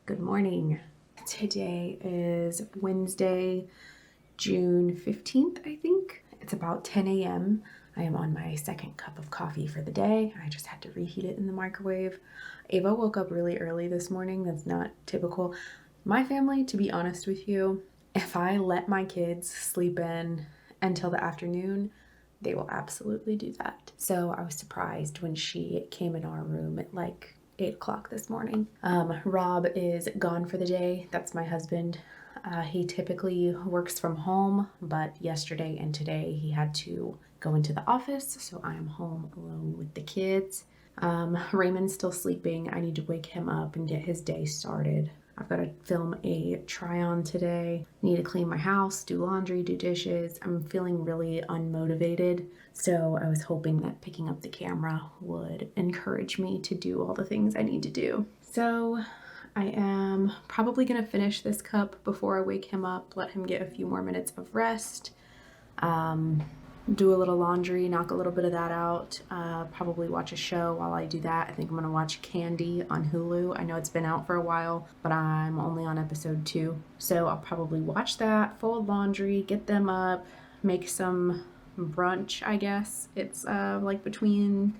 Good morning. Today is Wednesday, June 15th, I think. It's about 10 a.m. I am on my second cup of coffee for the day. I just had to reheat it in the microwave. Ava woke up really early this morning. That's not typical. My family, to be honest with you, if I let my kids sleep in until the afternoon, they will absolutely do that. So I was surprised when she came in our room at like 8 o'clock this morning. Rob is gone for the day. That's my husband. He typically works from home, but yesterday and today he had to go into the office, so I am home alone with the kids. Raymond's still sleeping. I need to wake him up and get his day started. I've got to film a try-on today. Need to clean my house, do laundry, do dishes. I'm feeling really unmotivated, so I was hoping that picking up the camera would encourage me to do all the things I need to do. So I am probably gonna finish this cup before I wake him up, let him get a few more minutes of rest. Do a little laundry, knock a little bit of that out, probably watch a show while I do that. I think I'm gonna watch Candy on Hulu. I know it's been out for a while, but I'm only on episode 2. So I'll probably watch that, fold laundry, get them up, make some brunch, I guess. It's like between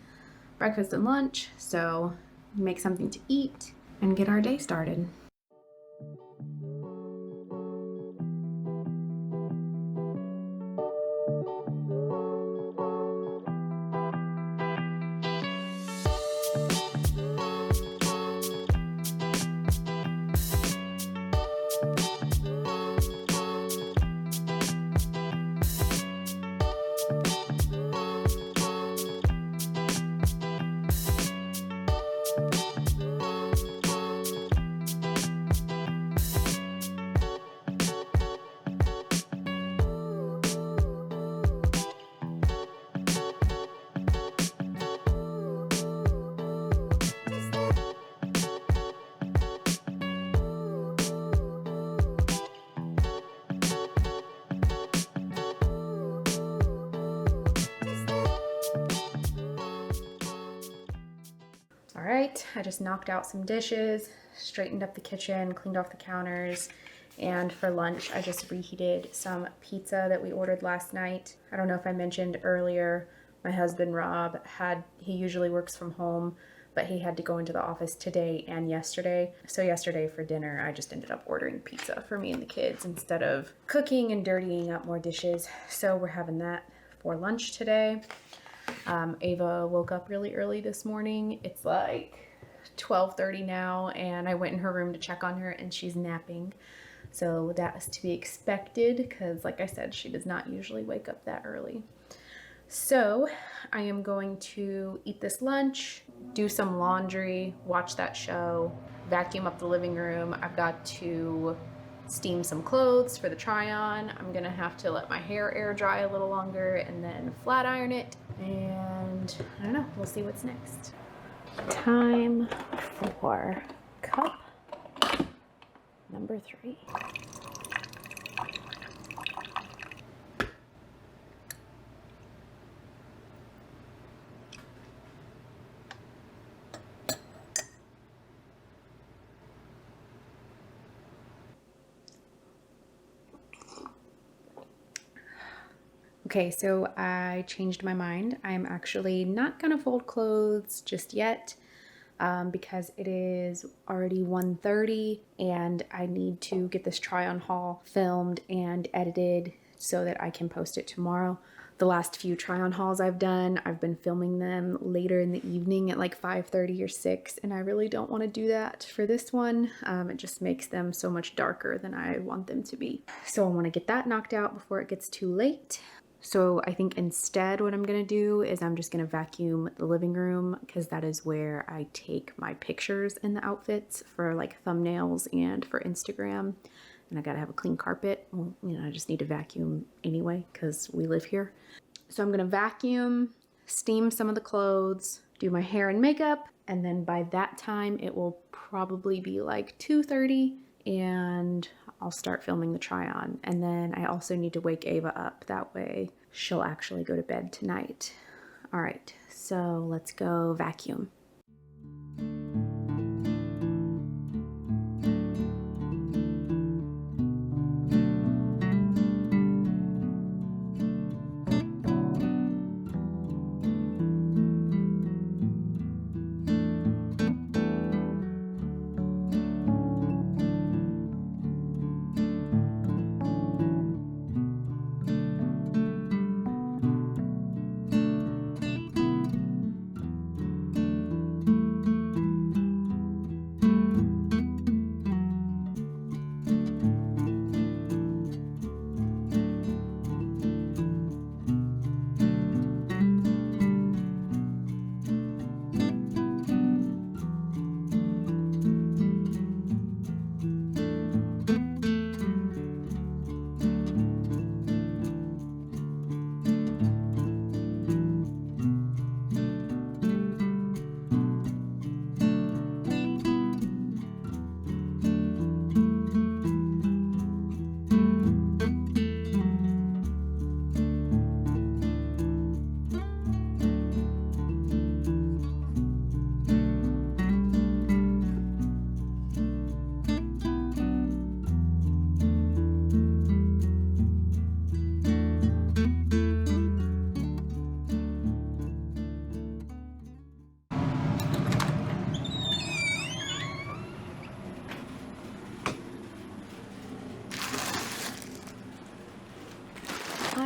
breakfast and lunch, so make something to eat and get our day started. All right, I just knocked out some dishes, straightened up the kitchen, cleaned off the counters, and for lunch, I just reheated some pizza that we ordered last night. I don't know if I mentioned earlier, my husband Rob he usually works from home, but he had to go into the office today and yesterday. So yesterday for dinner, I just ended up ordering pizza for me and the kids instead of cooking and dirtying up more dishes. So we're having that for lunch today. Ava woke up really early this morning. It's like 12:30 now, and I went in her room to check on her, and she's napping. So that is to be expected because, like I said, she does not usually wake up that early. So I am going to eat this lunch, do some laundry, watch that show, vacuum up the living room. I've got to steam some clothes for the try-on. I'm gonna have to let my hair air dry a little longer and then flat iron it. And I don't know, we'll see what's next. Time for cup number 3. Okay, so I changed my mind. I'm actually not gonna fold clothes just yet because it is already 1:30 and I need to get this try-on haul filmed and edited so that I can post it tomorrow. The last few try-on hauls I've done, I've been filming them later in the evening at like 5:30 or 6, and I really don't want to do that for this one. It just makes them so much darker than I want them to be. So I want to get that knocked out before it gets too late. So I think instead what I'm gonna do is I'm just gonna vacuum the living room because that is where I take my pictures in the outfits for like thumbnails and for Instagram. And I gotta have a clean carpet. Well, I just need to vacuum anyway because we live here. So I'm gonna vacuum, steam some of the clothes, do my hair and makeup, and then by that time it will probably be like 2:30 and I'll start filming the try-on. And then I also need to wake Ava up. That way she'll actually go to bed tonight. All right, so let's go vacuum.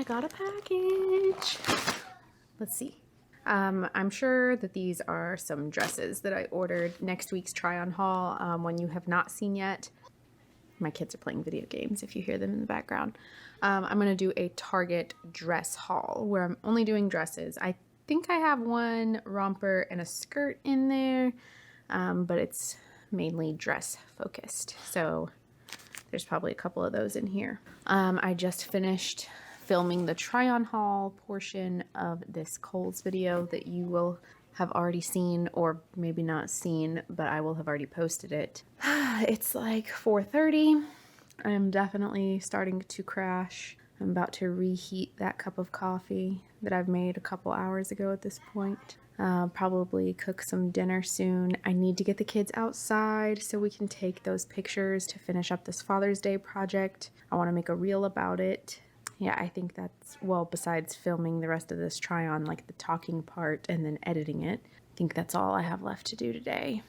got a package. Let's see. I'm sure that these are some dresses that I ordered. Next week's try-on haul, one you have not seen yet. My kids are playing video games if you hear them in the background. I'm going to do a Target dress haul where I'm only doing dresses. I think I have one romper and a skirt in there, but it's mainly dress focused. So there's probably a couple of those in here. I just finished filming the try-on haul portion of this Kohl's video that you will have already seen, or maybe not seen, but I will have already posted it. It's like 4:30. I'm definitely starting to crash. I'm about to reheat that cup of coffee that I've made a couple hours ago at this point. Probably cook some dinner soon. I need to get the kids outside so we can take those pictures to finish up this Father's Day project. I want to make a reel about it. Yeah, I think that's, well, besides filming the rest of this try on, like the talking part and then editing it, I think that's all I have left to do today.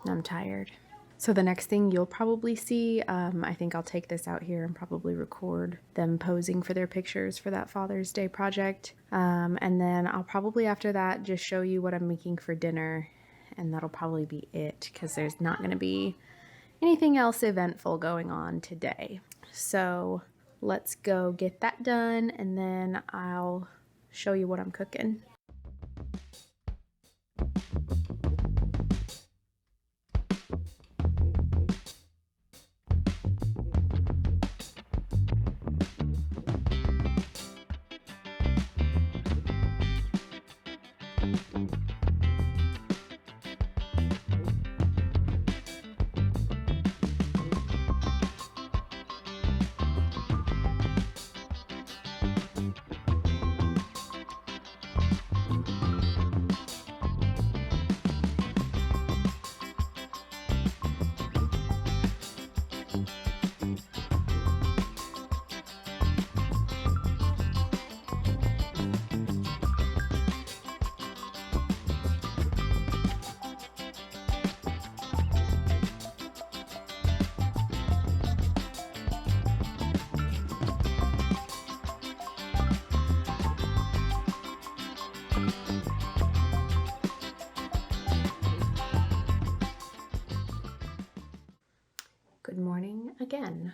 I'm tired. So the next thing you'll probably see, I think I'll take this out here and probably record them posing for their pictures for that Father's Day project. And then I'll probably after that just show you what I'm making for dinner, and that'll probably be it because there's not going to be anything else eventful going on today. So let's go get that done, and then I'll show you what I'm cooking. Good morning again.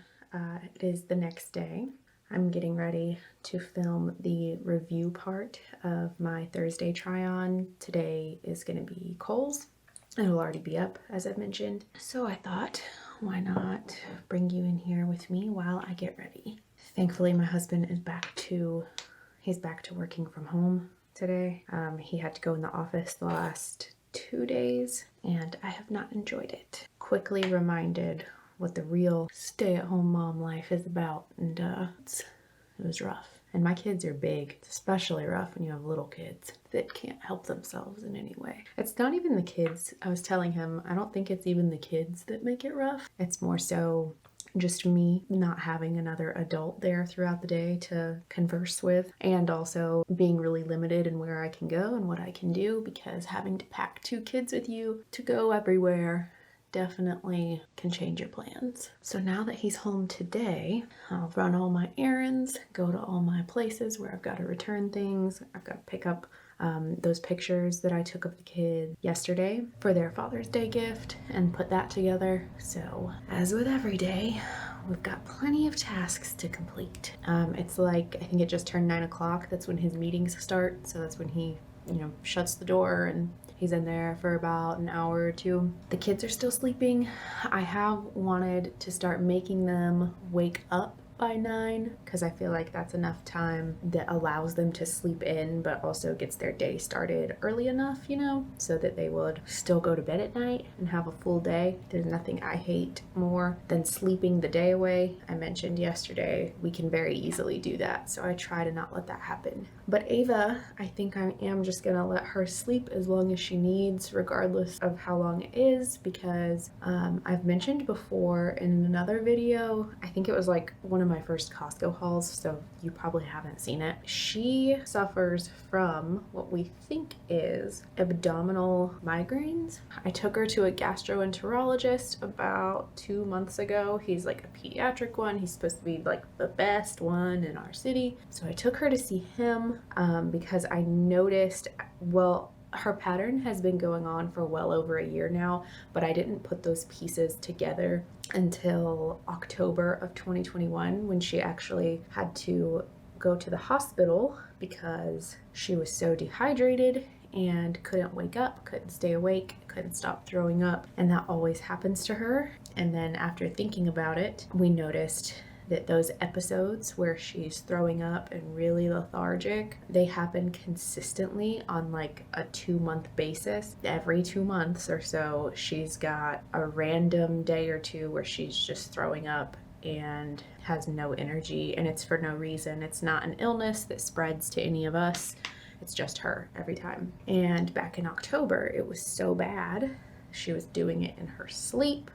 It is the next day. I'm getting ready to film the review part of my Thursday try-on. Today is going to be Kohl's. It'll already be up, as I've mentioned. So I thought, why not bring you in here with me while I get ready. Thankfully, my husband is he's back to working from home today. He had to go in the office the last 2 days, and I have not enjoyed it. Quickly reminded what the real stay-at-home mom life is about, and it was rough. And my kids are big. It's especially rough when you have little kids that can't help themselves in any way. It's not even the kids. I was telling him, I don't think it's even the kids that make it rough. It's more so just me not having another adult there throughout the day to converse with, and also being really limited in where I can go and what I can do, because having to pack 2 kids with you to go everywhere definitely can change your plans. So now that he's home today, I'll run all my errands, go to all my places where I've got to return things. I've got to pick up those pictures that I took of the kids yesterday for their Father's Day gift and put that together. So as with every day, we've got plenty of tasks to complete. It's like, I think it just turned 9 o'clock. That's when his meetings start. So that's when he, shuts the door and he's in there for about an hour or 2. The kids are still sleeping. I have wanted to start making them wake up by 9 because I feel like that's enough time that allows them to sleep in but also gets their day started early enough, so that they would still go to bed at night and have a full day. There's nothing I hate more than sleeping the day away. I mentioned yesterday we can very easily do that, so I try to not let that happen. But Ava, I think I am just gonna let her sleep as long as she needs, regardless of how long it is, because I've mentioned before in another video, I think it was like one of my my first Costco hauls, so you probably haven't seen it. She suffers from what we think is abdominal migraines. I took her to a gastroenterologist about 2 months ago. He's like a pediatric one. He's supposed to be like the best one in our city. So I took her to see him because I noticed, well, her pattern has been going on for well over a year now, but I didn't put those pieces together until October of 2021 when she actually had to go to the hospital because she was so dehydrated and couldn't wake up, couldn't stay awake, couldn't stop throwing up, and that always happens to her. And then after thinking about it, we noticed that those episodes where she's throwing up and really lethargic, they happen consistently on like a 2-month basis. Every 2 months or so, she's got a random day or two where she's just throwing up and has no energy, and it's for no reason. It's not an illness that spreads to any of us. It's just her every time. And back in October, it was so bad. She was doing it in her sleep,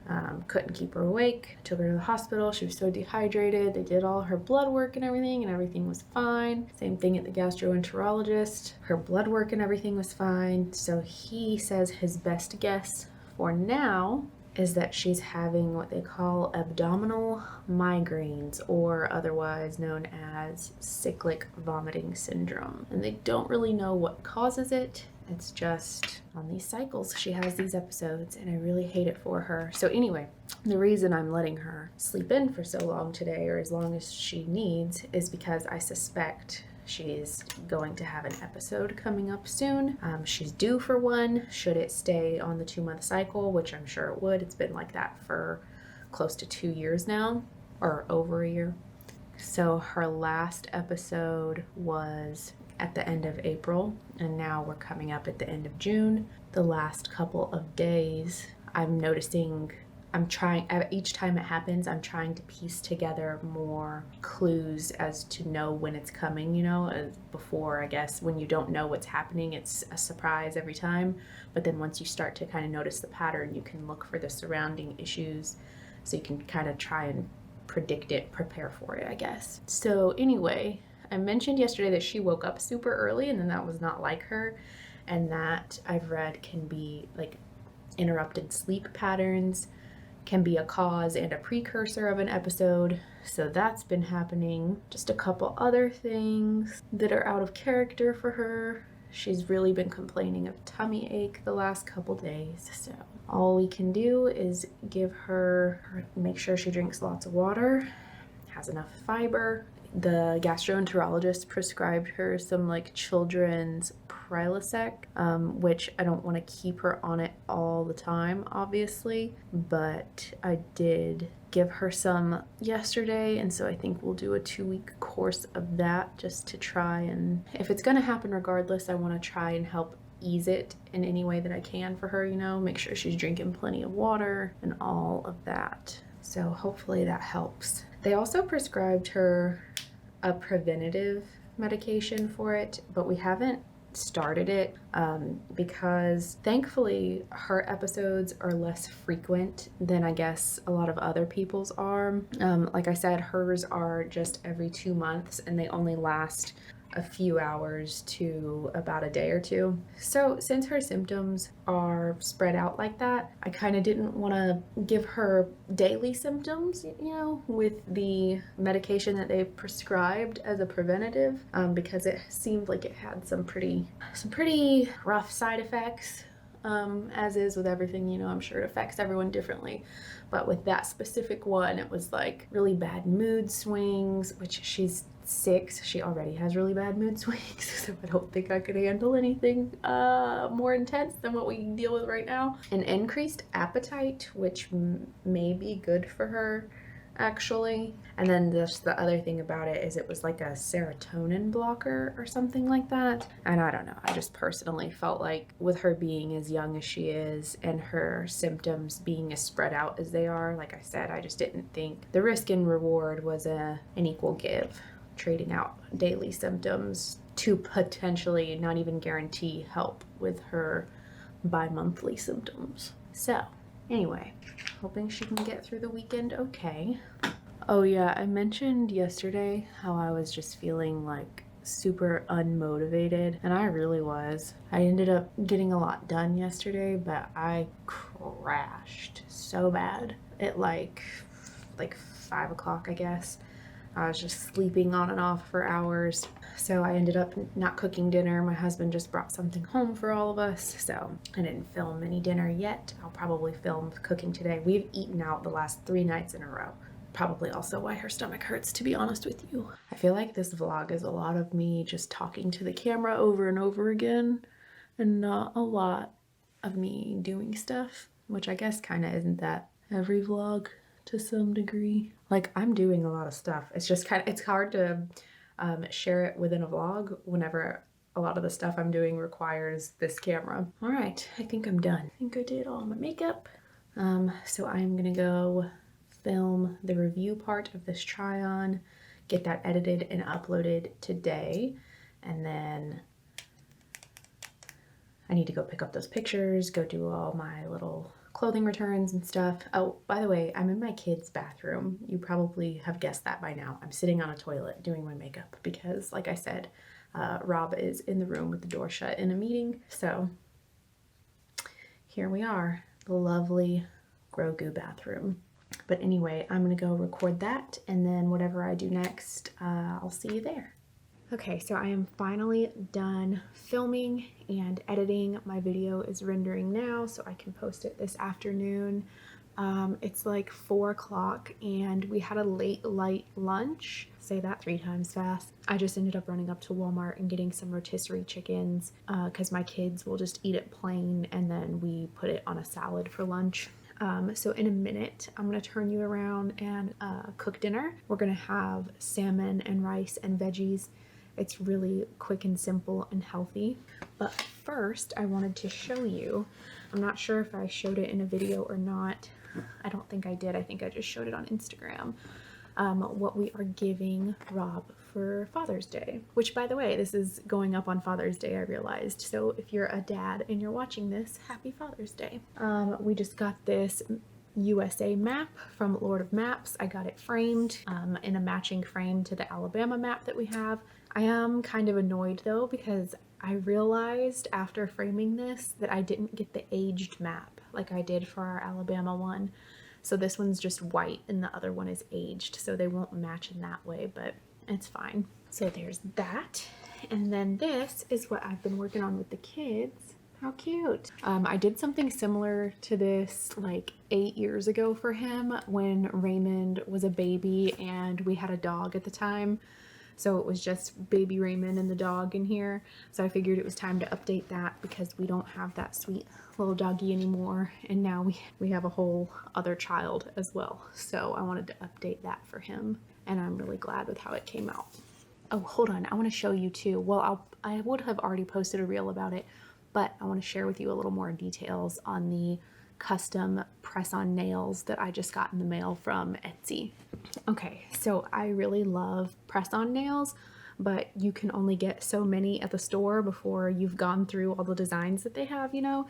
couldn't keep her awake. Took her to the hospital. She was so dehydrated. They did all her blood work and everything was fine. Same thing at the gastroenterologist. Her blood work and everything was fine. So he says his best guess for now is that she's having what they call abdominal migraines, or otherwise known as cyclic vomiting syndrome. And they don't really know what causes it. It's just on these cycles she has these episodes, and I really hate it for her. So anyway, the reason I'm letting her sleep in for so long today, or as long as she needs, is because I suspect she's going to have an episode coming up soon. She's due for one, should it stay on the 2-month cycle, which I'm sure it would. It's been like that for close to 2 years now, or over a year. So her last episode was at the end of April, and now we're coming up at the end of June. The last couple of days, I'm noticing, each time it happens, I'm trying to piece together more clues as to know when it's coming, before, I guess, when you don't know what's happening, it's a surprise every time. But then once you start to kind of notice the pattern, you can look for the surrounding issues, so you can kind of try and predict it, prepare for it, I guess. So anyway, I mentioned yesterday that she woke up super early, and then that was not like her, and that I've read can be like interrupted sleep patterns, can be a cause and a precursor of an episode. So that's been happening. Just a couple other things that are out of character for her. She's really been complaining of tummy ache the last couple days. So all we can do is make sure she drinks lots of water, has enough fiber. The gastroenterologist prescribed her some like children's Prilosec, which I don't want to keep her on it all the time, obviously, but I did give her some yesterday, and so I think we'll do a 2-week course of that just to try, and if it's going to happen regardless, I want to try and help ease it in any way that I can for her, make sure she's drinking plenty of water and all of that. So hopefully that helps. They also prescribed her a preventative medication for it, but we haven't started it because thankfully her episodes are less frequent than I guess a lot of other people's are. Like I said, hers are just every 2 months, and they only last a few hours to about a day or two. So since her symptoms are spread out like that, I kind of didn't want to give her daily symptoms, with the medication that they prescribed as a preventative, because it seemed like it had some pretty rough side effects. As is with everything, I'm sure it affects everyone differently. But with that specific one, it was like really bad mood swings, which she's 6. She already has really bad mood swings, so I don't think I could handle anything more intense than what we deal with right now. An increased appetite, which may be good for her, actually. And then just the other thing about it is it was like a serotonin blocker or something like that. And I don't know, I just personally felt like with her being as young as she is and her symptoms being as spread out as they are, like I said, I just didn't think the risk and reward was an equal give, trading out daily symptoms to potentially not even guarantee help with her bi-monthly symptoms. So anyway, hoping she can get through the weekend okay. Oh yeah, I mentioned yesterday how I was just feeling like super unmotivated, and I really was. I ended up getting a lot done yesterday, but I crashed so bad at like 5 o'clock, I guess. I was just sleeping on and off for hours. So I ended up not cooking dinner. My husband just brought something home for all of us. So I didn't film any dinner yet. I'll probably film cooking today. We've eaten out the last 3 nights in a row. Probably also why her stomach hurts, to be honest with you. I feel like this vlog is a lot of me just talking to the camera over and over again and not a lot of me doing stuff, which I guess kind of isn't that every vlog to some degree. Like, I'm doing a lot of stuff. It's just it's hard to share it within a vlog whenever a lot of the stuff I'm doing requires this camera. All right, I think I'm done. I think I did all my makeup. So I'm gonna go film the review part of this try on, get that edited and uploaded today, and then I need to go pick up those pictures, go do all my little clothing returns and stuff. Oh, by the way, I'm in my kids' bathroom. You probably have guessed that by now. I'm sitting on a toilet doing my makeup because, like I said, Rob is in the room with the door shut in a meeting. So here we are, the lovely Grogu bathroom. But anyway, I'm gonna go record that, and then whatever I do next, I'll see you there. Okay, so I am finally done filming and editing. My video is rendering now, so I can post it this afternoon. It's like 4 o'clock, and we had a light lunch. Say that 3 times fast. I just ended up running up to Walmart and getting some rotisserie chickens because my kids will just eat it plain, and then we put it on a salad for lunch. So in a minute, I'm gonna turn you around and cook dinner. We're gonna have salmon and rice and veggies. It's really quick and simple and healthy. But first, I wanted to show you, I'm not sure if I showed it in a video or not. I don't think I did. I think I just showed it on Instagram. What we are giving Rob for Father's Day, which, by the way, this is going up on Father's Day, I realized. So if you're a dad and you're watching this, happy Father's Day. We just got this USA map from Lord of Maps. I got it framed in a matching frame to the Alabama map that we have. I am kind of annoyed though, because I realized after framing this that I didn't get the aged map like I did for our Alabama one. So this one's just white and the other one is aged, so they won't match in that way, but it's fine. So there's that. And then this is what I've been working on with the kids. How cute. I did something similar to this like 8 years ago for him when Raymond was a baby and we had a dog at the time. So it was just baby Raymond and the dog in here. So I figured it was time to update that because we don't have that sweet little doggy anymore. And now we have a whole other child as well. So I wanted to update that for him. And I'm really glad with how it came out. Oh, hold on. I want to show you too. Well, I would have already posted a reel about it, but I want to share with you a little more details on the custom press-on nails that I just got in the mail from Etsy. Okay, so I really love press-on nails, but you can only get so many at the store before you've gone through all the designs that they have, you know,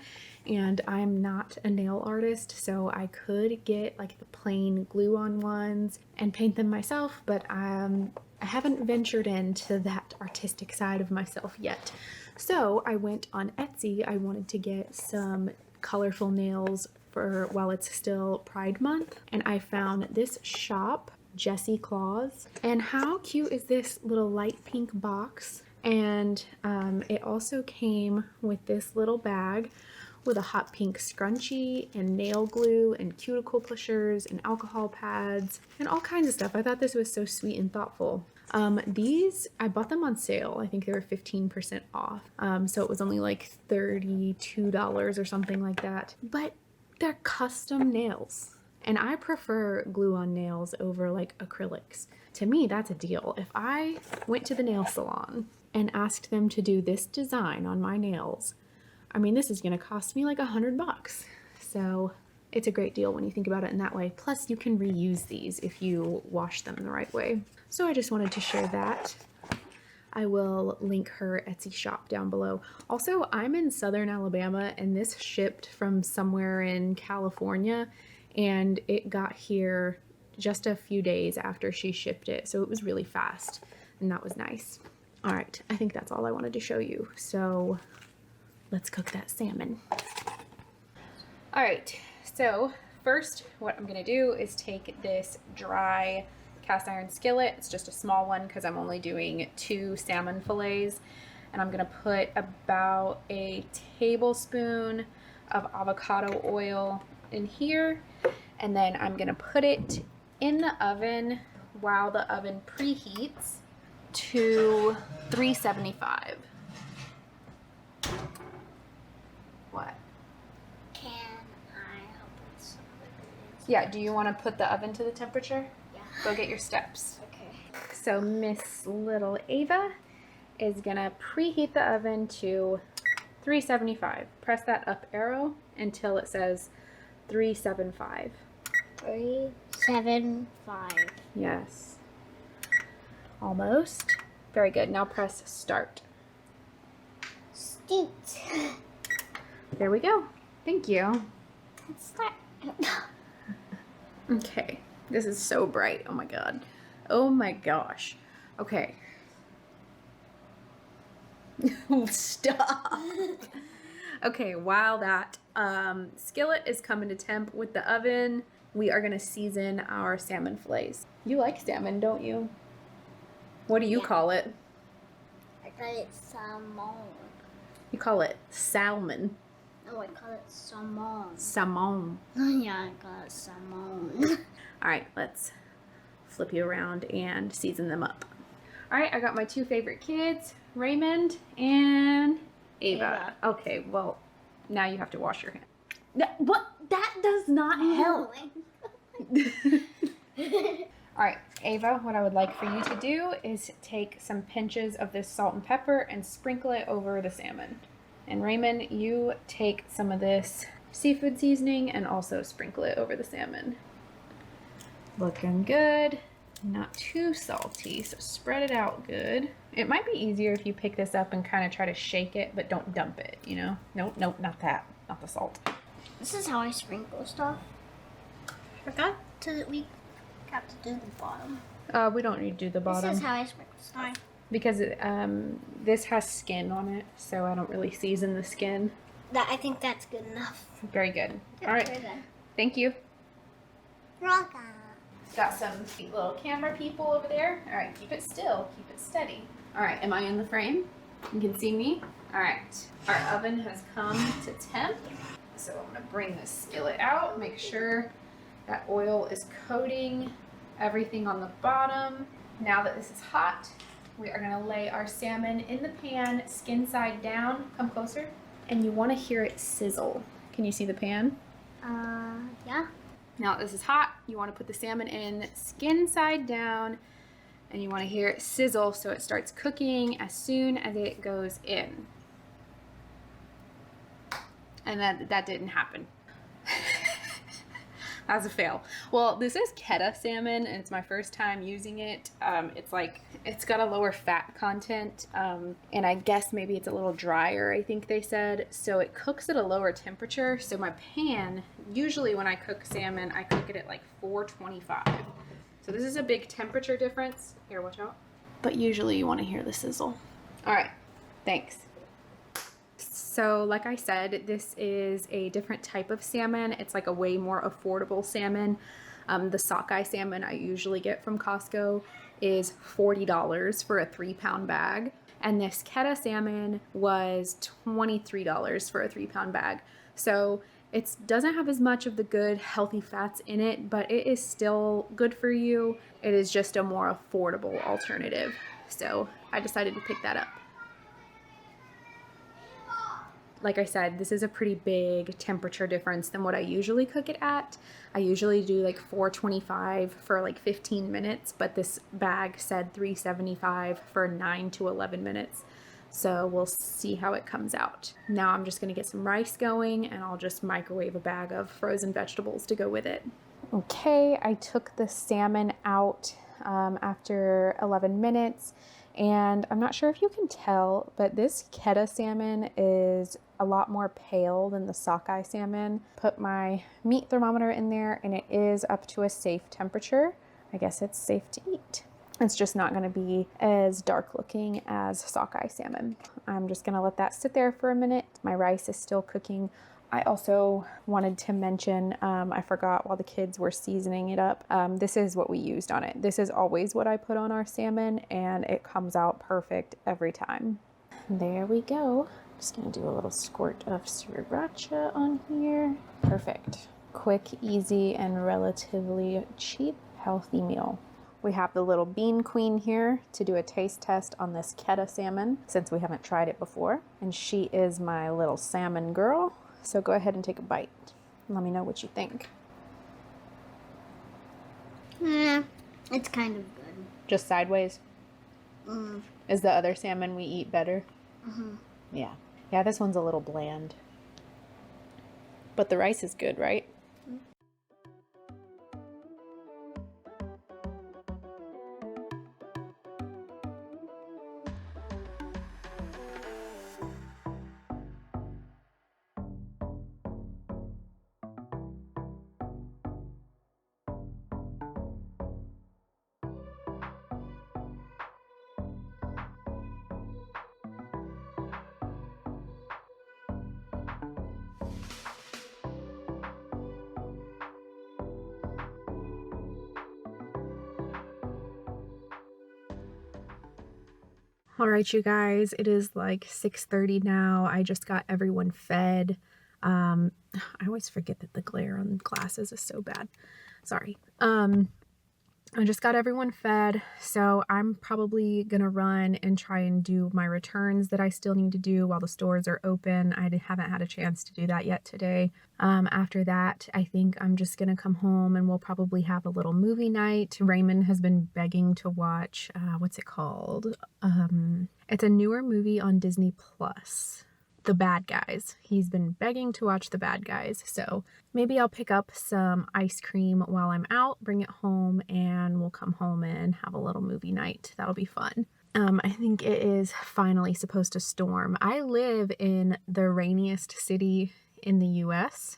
and I'm not a nail artist, so I could get like the plain glue-on ones and paint them myself, but I haven't ventured into that artistic side of myself yet. So I went on Etsy. I wanted to get some colorful nails for while it's still Pride Month, and I found this shop, Jessie Claws. And how cute is this little light pink box? And it also came with this little bag with a hot pink scrunchie and nail glue and cuticle pushers and alcohol pads and all kinds of stuff. I thought this was so sweet and thoughtful. These, I bought them on sale. I think they were 15% off. So it was only like $32 or something like that. But they're custom nails. And I prefer glue-on nails over like acrylics. To me, that's a deal. If I went to the nail salon and asked them to do this design on my nails, I mean, this is gonna cost me like $100. So it's a great deal when you think about it in that way. Plus, you can reuse these if you wash them the right way. So I just wanted to share that. I will link her Etsy shop down below. Also, I'm in Southern Alabama, and this shipped from somewhere in California, and it got here just a few days after she shipped it. So it was really fast and that was nice. All right, I think that's all I wanted to show you. So let's cook that salmon. All right, so first what I'm gonna do is take this dry cast iron skillet. It's just a small one because I'm only doing 2 salmon fillets. And I'm gonna put about a tablespoon of avocado oil in here. And then I'm gonna put it in the oven while the oven preheats to 375. What? Can I help with some of it? Yeah, do you wanna put the oven to the temperature? Yeah. Go get your steps. Okay. So Miss Little Ava is gonna preheat the oven to 375. Press that up arrow until it says 375. 375. Yes. Almost. Very good. Now press start. Start. There we go. Thank you. Start. Okay. This is so bright. Oh my god. Oh my gosh. Okay. Stop. Okay, while that skillet is coming to temp with the oven, we are gonna season our salmon fillets. You like salmon, don't you? What do you call it? I call it salmon. You call it salmon. No, I call it salmon. Salmon. Yeah, I call it salmon. All right, let's flip you around and season them up. All right, I got my 2 favorite kids, Raymond and Ava. Okay, well, now you have to wash your hands. What? That does not help. All right, Ava, what I would like for you to do is take some pinches of this salt and pepper and sprinkle it over the salmon. And Raymond, you take some of this seafood seasoning and also sprinkle it over the salmon. Looking good. Not too salty, so spread it out good. It might be easier if you pick this up and kind of try to shake it, but don't dump it, you know? Nope, not that. Not the salt. This is how I sprinkle stuff. Forgot we have to do the bottom. We don't need to do the bottom. This is how I sprinkle stuff. Because this has skin on it, so I don't really season the skin. I think that's good enough. Very good. All right. Very good. Thank you. Welcome. Got some cute little camera people over there. All right, keep it still, keep it steady. All right, am I in the frame? You can see me? All right, our oven has come to temp. So I'm gonna bring this skillet out, make sure that oil is coating everything on the bottom. Now that this is hot, we are gonna lay our salmon in the pan, skin side down. Come closer. And you wanna hear it sizzle. Can you see the pan? Yeah. Now this is hot, you want to put the salmon in skin side down and you want to hear it sizzle so it starts cooking as soon as it goes in. And that didn't happen. That was a fail. Well, this is Keta salmon and it's my first time using it. It's got a lower fat content and I guess maybe it's a little drier, I think they said. So it cooks at a lower temperature. So my pan, usually when I cook salmon, I cook it at like 425. So this is a big temperature difference. Here, watch out. But usually you want to hear the sizzle. All right, thanks. So like I said, this is a different type of salmon. It's like a way more affordable salmon. The sockeye salmon I usually get from Costco is $40 for a 3-pound bag. And this Keta salmon was $23 for a 3-pound bag. So it doesn't have as much of the good healthy fats in it, but it is still good for you. It is just a more affordable alternative. So I decided to pick that up. Like I said, this is a pretty big temperature difference than what I usually cook it at. I usually do like 425 for like 15 minutes, but this bag said 375 for 9 to 11 minutes. So we'll see how it comes out. Now I'm just gonna get some rice going and I'll just microwave a bag of frozen vegetables to go with it. Okay, I took the salmon out after 11 minutes and I'm not sure if you can tell, but this Keta salmon is a lot more pale than the sockeye salmon. Put my meat thermometer in there and it is up to a safe temperature. I guess it's safe to eat. It's just not going to be as dark looking as sockeye salmon. I'm just going to let that sit there for a minute. My rice is still cooking. I also wanted to mention, I forgot while the kids were seasoning it up, this is what we used on it. This is always what I put on our salmon and it comes out perfect every time. There we go. Just gonna do a little squirt of sriracha on here. Perfect. Quick, easy, and relatively cheap, healthy meal. We have the little bean queen here to do a taste test on this Keta salmon since we haven't tried it before. And she is my little salmon girl. So go ahead and take a bite. Let me know what you think. Yeah, it's kind of good. Just sideways? Is the other salmon we eat better? Yeah. Yeah, this one's a little bland. But the rice is good, right? All right, you guys, it is like 6:30 now. I just got everyone fed. I always forget that the glare on glasses is so bad. Sorry. I just got everyone fed, so I'm probably gonna run and try and do my returns that I still need to do while the stores are open. I haven't had a chance to do that yet today. After that, I think I'm just gonna come home and we'll probably have a little movie night. Raymond has been begging to watch, what's it called? It's a newer movie on Disney Plus. The Bad Guys. He's been begging to watch The Bad Guys, so maybe I'll pick up some ice cream while I'm out, bring it home, and we'll come home and have a little movie night. That'll be fun. I think it is finally supposed to storm. I live in the rainiest city in the US,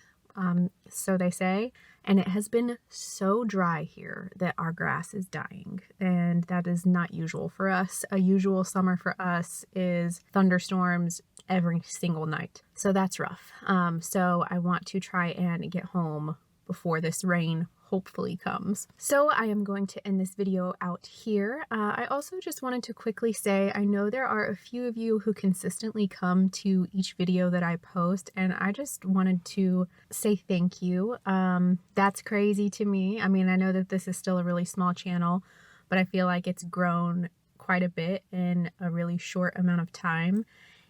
so they say, and it has been so dry here that our grass is dying, and that is not usual for us. A usual summer for us is thunderstorms every single night, so that's rough. So I want to try and get home before this rain hopefully comes. So I am going to end this video out here. I also just wanted to quickly say, I know there are a few of you who consistently come to each video that I post, and I just wanted to say thank you. That's crazy to me. I mean, I know that this is still a really small channel, but I feel like it's grown quite a bit in a really short amount of time.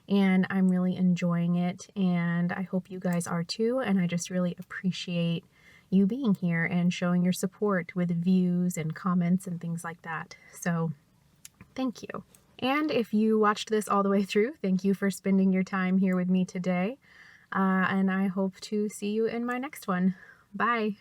And I'm really enjoying it, and I hope you guys are too, and I just really appreciate you being here and showing your support with views and comments and things like that. So thank you. And if you watched this all the way through, thank you for spending your time here with me today, and I hope to see you in my next one. Bye.